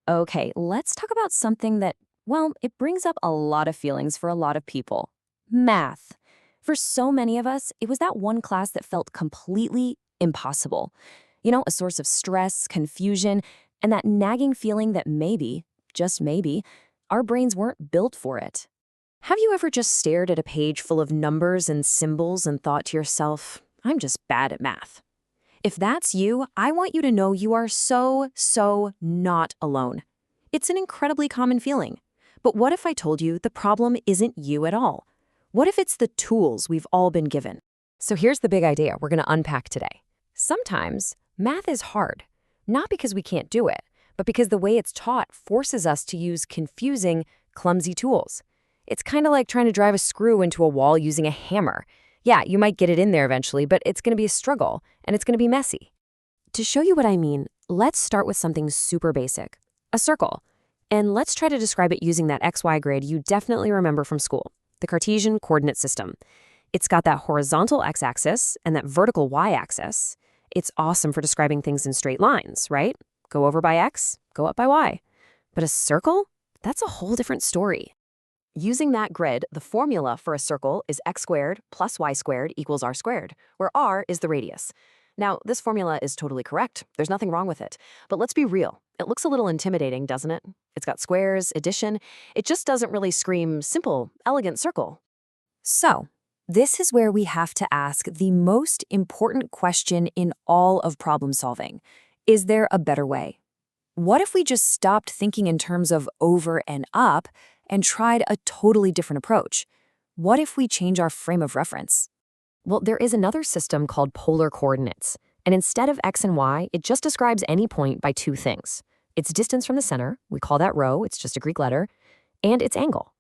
Okay, let's talk about something that, well, it brings up a lot of feelings for a lot of people. Math. For so many of us, it was that one class that felt completely impossible. A source of stress, confusion, and that nagging feeling that maybe, just maybe, our brains weren't built for it. Have you ever just stared at a page full of numbers and symbols and thought to yourself, I'm just bad at math? If that's you, I want you to know you are so not alone. It's an incredibly common feeling. But what if I told you the problem isn't you at all? What if it's the tools we've all been given? So here's the big idea we're going to unpack today. Sometimes math is hard, not because we can't do it, but because the way it's taught forces us to use confusing, clumsy tools. It's kind of like trying to drive a screw into a wall using a hammer. Yeah, you might get it in there eventually, but it's going to be a struggle, and it's going to be messy. To show you what I mean, let's start with something super basic, a circle. And let's try to describe it using that XY grid you definitely remember from school, the Cartesian coordinate system. It's got that horizontal x-axis and that vertical y-axis. It's awesome for describing things in straight lines, right? Go over by x, go up by y. But a circle? That's a whole different story. Using that grid, the formula for a circle is x squared plus y squared equals r squared, where r is the radius. Now, this formula is totally correct. There's nothing wrong with it. But let's be real. It looks a little intimidating, doesn't it? It's got squares, addition. It just doesn't really scream simple, elegant circle. So, this is where we have to ask the most important question in all of problem solving. Is there a better way? What if we just stopped thinking in terms of over and up and tried a totally different approach? What if we change our frame of reference? Well, there is another system called polar coordinates, and instead of x and y, it just describes any point by two things. Its distance from the center, we call that rho, it's just a Greek letter, and its angle.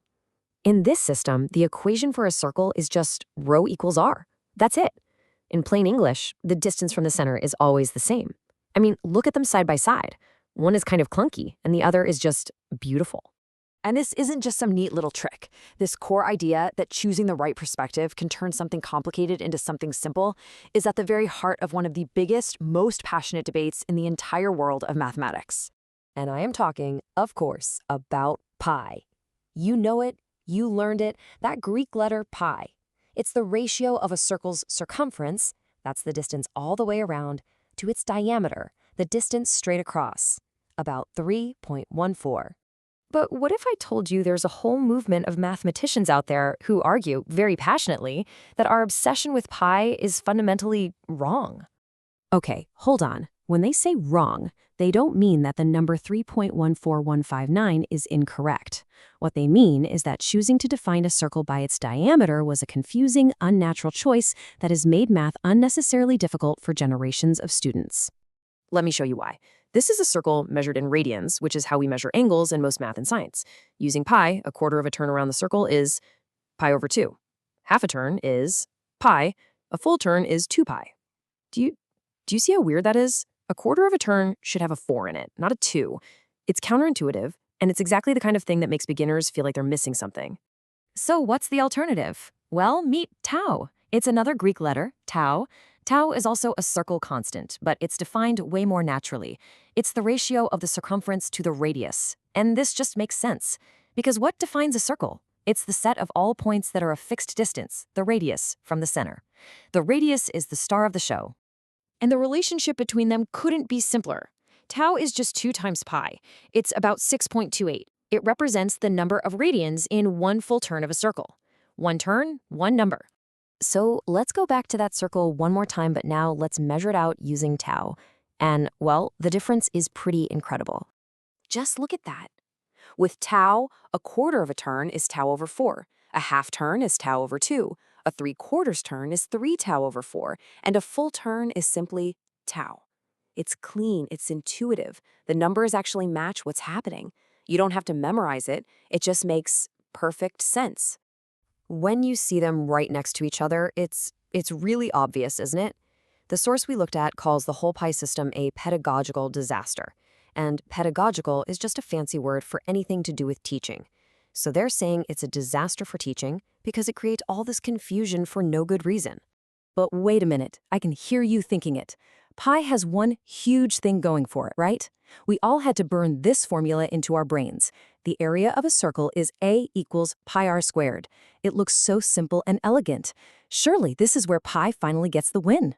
In this system, the equation for a circle is just rho equals r. That's it. In plain English, the distance from the center is always the same. I mean, look at them side by side. One is kind of clunky, and the other is just beautiful. And this isn't just some neat little trick. This core idea that choosing the right perspective can turn something complicated into something simple is at the very heart of one of the biggest, most passionate debates in the entire world of mathematics. And I am talking, of course, about pi. You know it, you learned it, that Greek letter pi. It's the ratio of a circle's circumference, that's the distance all the way around, to its diameter, the distance straight across, about 3.14. But what if I told you there's a whole movement of mathematicians out there who argue, very passionately, that our obsession with pi is fundamentally wrong? Okay, hold on. When they say wrong, they don't mean that the number 3.14159 is incorrect. What they mean is that choosing to define a circle by its diameter was a confusing, unnatural choice that has made math unnecessarily difficult for generations of students. Let me show you why. This is a circle measured in radians, which is how we measure angles in most math and science. Using pi, a quarter of a turn around the circle is pi over 2. Half a turn is pi. A full turn is 2 pi. Do you see how weird that is? A quarter of a turn should have a 4 in it, not a 2. It's counterintuitive, and it's exactly the kind of thing that makes beginners feel like they're missing something. So what's the alternative? Well, meet tau. It's another Greek letter, tau. Tau is also a circle constant, but it's defined way more naturally. It's the ratio of the circumference to the radius. And this just makes sense. Because what defines a circle? It's the set of all points that are a fixed distance, the radius, from the center. The radius is the star of the show. And the relationship between them couldn't be simpler. Tau is just 2 times pi. It's about 6.28. It represents the number of radians in one full turn of a circle. One turn, one number. So let's go back to that circle one more time, but now let's measure it out using tau. And, well, the difference is pretty incredible. Just look at that. With tau, a quarter of a turn is tau over 4. A half turn is tau over 2. A 3/4 turn is 3 tau over 4. And a full turn is simply tau. It's clean, it's intuitive. The numbers actually match what's happening. You don't have to memorize it. It just makes perfect sense. When you see them right next to each other, it's really obvious, isn't it? The source we looked at calls the whole pi system a pedagogical disaster. And pedagogical is just a fancy word for anything to do with teaching. So they're saying it's a disaster for teaching because it creates all this confusion for no good reason. But wait a minute, I can hear you thinking it. Pi has one huge thing going for it, right? We all had to burn this formula into our brains. The area of a circle is A equals pi r squared. It looks so simple and elegant. Surely this is where pi finally gets the win.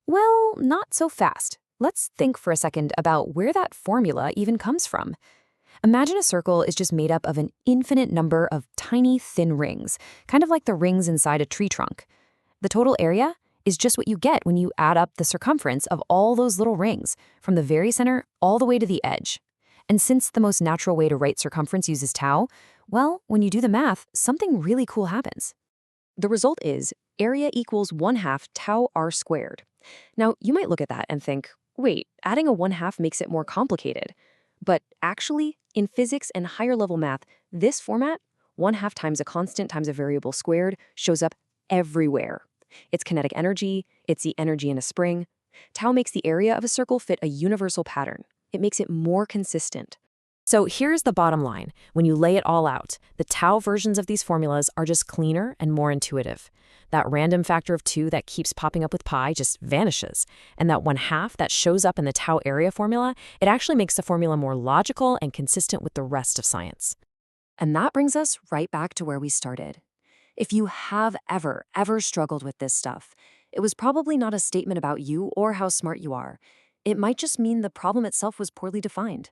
Well, not so fast. Let's think for a second about where that formula even comes from. Imagine a circle is just made up of an infinite number of tiny, thin rings, kind of like the rings inside a tree trunk. The total area is just what you get when you add up the circumference of all those little rings, from the very center all the way to the edge. And since the most natural way to write circumference uses tau, well, when you do the math, something really cool happens. The result is area equals 1/2 tau r squared. Now, you might look at that and think, wait, adding a 1/2 makes it more complicated. But actually, in physics and higher level math, this format, 1/2 times a constant times a variable squared, shows up everywhere. It's kinetic energy, it's the energy in a spring. Tau makes the area of a circle fit a universal pattern. It makes it more consistent. So here's the bottom line. When you lay it all out, the tau versions of these formulas are just cleaner and more intuitive. That random factor of 2 that keeps popping up with pi just vanishes. And that 1/2 that shows up in the tau area formula, it actually makes the formula more logical and consistent with the rest of science. And that brings us right back to where we started. If you have ever struggled with this stuff, it was probably not a statement about you or how smart you are. It might just mean the problem itself was poorly defined.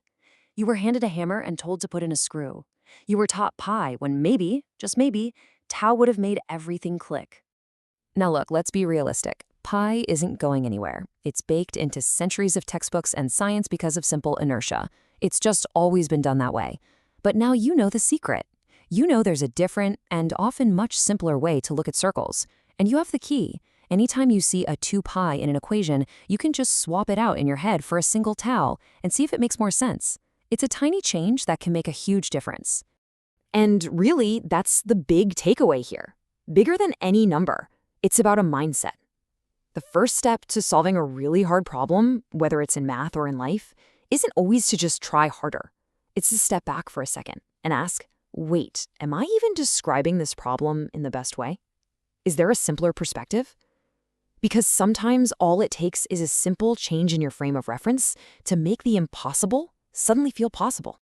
You were handed a hammer and told to put in a screw. You were taught pi when maybe, just maybe, tau would have made everything click. Now look, let's be realistic. Pi isn't going anywhere. It's baked into centuries of textbooks and science because of simple inertia. It's just always been done that way. But now you know the secret. You know there's a different and often much simpler way to look at circles. And you have the key. Anytime you see a 2 pi in an equation, you can just swap it out in your head for a single tau and see if it makes more sense. It's a tiny change that can make a huge difference. And really, that's the big takeaway here. Bigger than any number, it's about a mindset. The first step to solving a really hard problem, whether it's in math or in life, isn't always to just try harder. It's to step back for a second and ask, wait, am I even describing this problem in the best way? Is there a simpler perspective? Because sometimes all it takes is a simple change in your frame of reference to make the impossible suddenly feel possible.